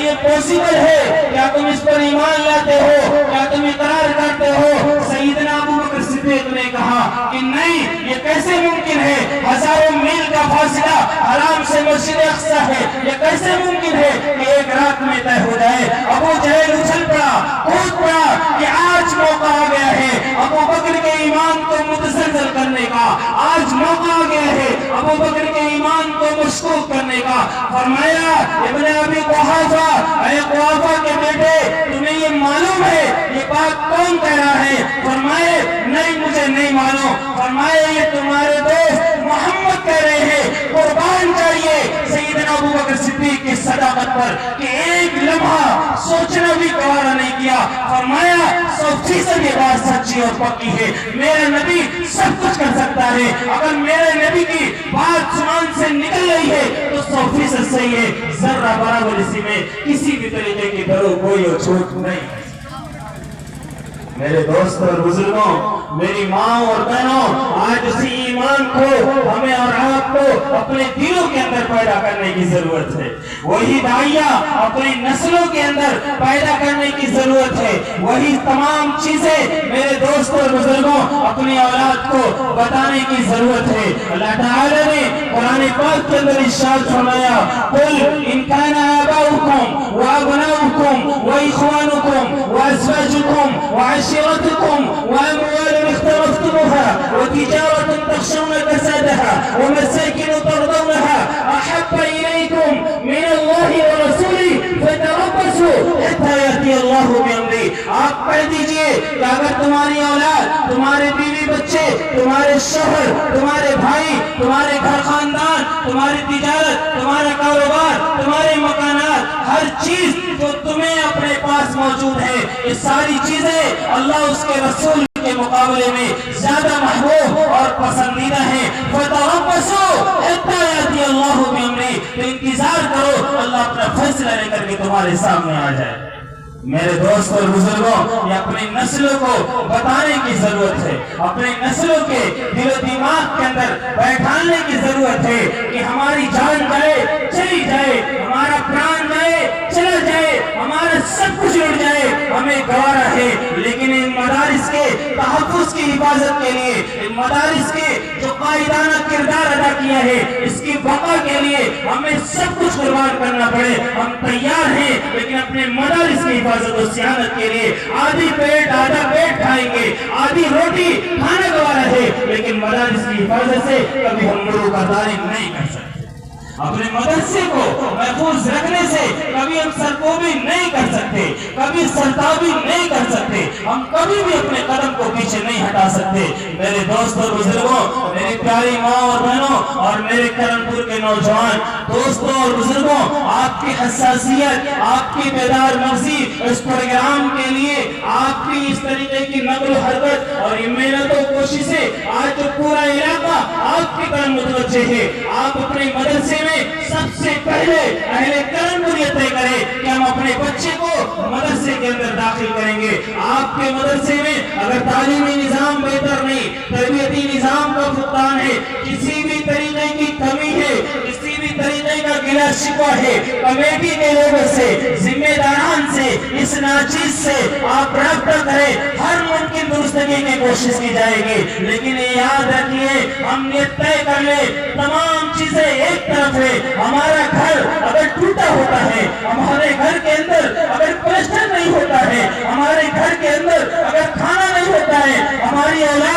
یہ پاسبل ہے؟ کیا تم اس پر ایمان لاتے ہو؟ کیا تم اقرار کرتے ہو؟ سیدنا ابو بکر صدیق نے کہا کہ نہیں، یہ کیسے ممکن ہے؟ ہزاروں میل کا فاصلہ حرام سے مسجد اقصی ہے، یہ کیسے ممکن ہے کہ ایک رات میں طے ہو جائے؟ ابو جہل اچھل پڑا، کود پڑا کہ آج موقع آ گیا ہے ابو بکر کے ایمان کو متزلزل کرنے کا، آج موقع آ گیا ہے ابو بکر کے ایمان کو مشکوک کرنے کا۔ فرمایا ابن ابی قحافہ، اے قحافہ کے بیٹے، تمہیں یہ معلوم ہے یہ بات کون کہہ رہا ہے؟ فرمائے نہیں، مجھے نہیں معلوم۔ فرمائے یہ تمہارے دوست محمد کہہ رہے ہیں۔ قربان چاہیے سیدنا ابو بکر صدیق کی صداقت پر کہ ایک لمحہ سوچنا بھی گوارا نہیں کیا۔ فرمایا 100% یہ بات سچی اور پکی ہے، میرا نبی سب کچھ کر سکتا ہے، اگر میرے نبی کی بات زبان سے نکل رہی ہے تو 100% صحیح ہے، ذرہ برابر اسی میں کسی بھی طریقے کی دروغگوئی اور جھوٹ نہیں۔ میرے دوست اور بزرگوں، میری ماں اور بہنوں، آج اسی ایمان کو ہمیں اور آپ کو اپنے دلوں کے اندر پیدا کرنے کی ضرورت ہے۔ وہی داعیہ اپنی نسلوں کے اندر پیدا کرنے کی ضرورت ہے۔ وہی تمام چیزیں میرے دوست اور بزرگوں اپنی اولاد کو بتانے کی ضرورت ہے۔ اللہ تعالی نے قرآن پاک کے اندر ارشاد فرمایا، قل ان کان آباؤکم وابناؤکم واخوانکم وازواجکم وعشيرتكم وأموال اقترفتموها وتجارة تخشون كسادها ومساكن ترضونها أحب إليكم من الله ورسوله فتربصوا حتى يأتي الله بأمره۔ آپ کہہ دیجئے کہ اگر تمہاری اولاد، تمہارے بیوی بچے، تمہارے شوہر، تمہارے بھائی، تمہارے گھر خاندان، تمہاری تجارت، تمہارا کاروبار، تمہارے مکانات، ہر چیز جو تمہیں اپنے پاس موجود ہے، یہ ساری چیزیں اللہ اس کے رسول کے مقابلے میں زیادہ محبوب اور پسندیدہ ہیں۔ فَتَرَبَّصُوا حَتَّىٰ يَأْتِيَ اللَّهُ بِأَمْرِهِ، تو انتظار کرو اللہ اپنا فیصلہ لے کر کے تمہارے سامنے آ جائے۔ میرے دوست اور بزرگوں، یہ اپنی نسلوں کو بتانے کی ضرورت ہے، اپنے نسلوں کے دل و دماغ کے اندر بیٹھانے کی ضرورت ہے کہ ہماری جان جائے چلی جائے، ہمارا پران جائے چلا جائے، ہمارا سب کچھ اڑ جائے، ہمیں گوارا ہے، لیکن ان مدارس کے تحفظ کی حفاظت کے لیے، ان مدارس کے جو قائدانہ کردار ادا کیا ہے، اس کی بقا کے لیے ہمیں سب کچھ قربان کرنا پڑے، ہم تیار ہیں، لیکن اپنے مدارس کی حفاظت و صیانت کے لیے آدھی پیٹ آدھا پیٹ کھائیں گے، آدھی روٹی کھانا گوارا ہے، لیکن مدارس کی حفاظت سے کبھی ہم لوگوں کا تعلیم نہیں کر سکتے۔ اپنے مدرسے کو محفوظ رکھنے سے کبھی ہم سرکوبی نہیں کر سکتے، کبھی سرتابی نہیں کر سکتے، ہم کبھی بھی اپنے قدم کو پیچھے نہیں ہٹا سکتے۔ میرے دوست اور بزرگوں، میری پیاری ماں اور بہنوں اور میرے کرم پور کے نوجوان دوستوں اور بزرگوں، آپ کی حساسیت، آپ کی بیدار مرضی اس پروگرام کے لیے، آپ کی اس طریقے کی نقل و حرکت اور یہ محنت و کوششیں، آج جو پورا علاقہ آپ کی طرف متوجہ ہے، آپ اپنے مدرسے میں سب سے پہلے اہل کرم کو یہ طے کریں کہ ہم اپنے بچے کو مدرسے کے اندر داخل کریں گے۔ آپ کے مدرسے میں اگر تعلیمی نظام بہتر نہیں، تربیتی نظام کا فقدان ہے، کسی بھی طریقے کی کمی ہے، کسی بھی طریقے کا گلا شکوہ ہے، کمیٹی کے لوگوں سے، ذمہ داران سے، اس ناچیز سے آپ رابطہ کریں، ہر ممکن درستگی کی کوشش کی جائے گی، لیکن یہ یاد رکھیے، ہم یہ طے کر لیں تمام چیزیں ایک طرف ہے، ہمارا گھر اگر ٹوٹا ہوتا ہے، ہمارے گھر کے اندر اگر پلسٹر نہیں ہوتا ہے، ہمارے گھر کے اندر اگر کھانا نہیں ہوتا ہے، ہماری اولاد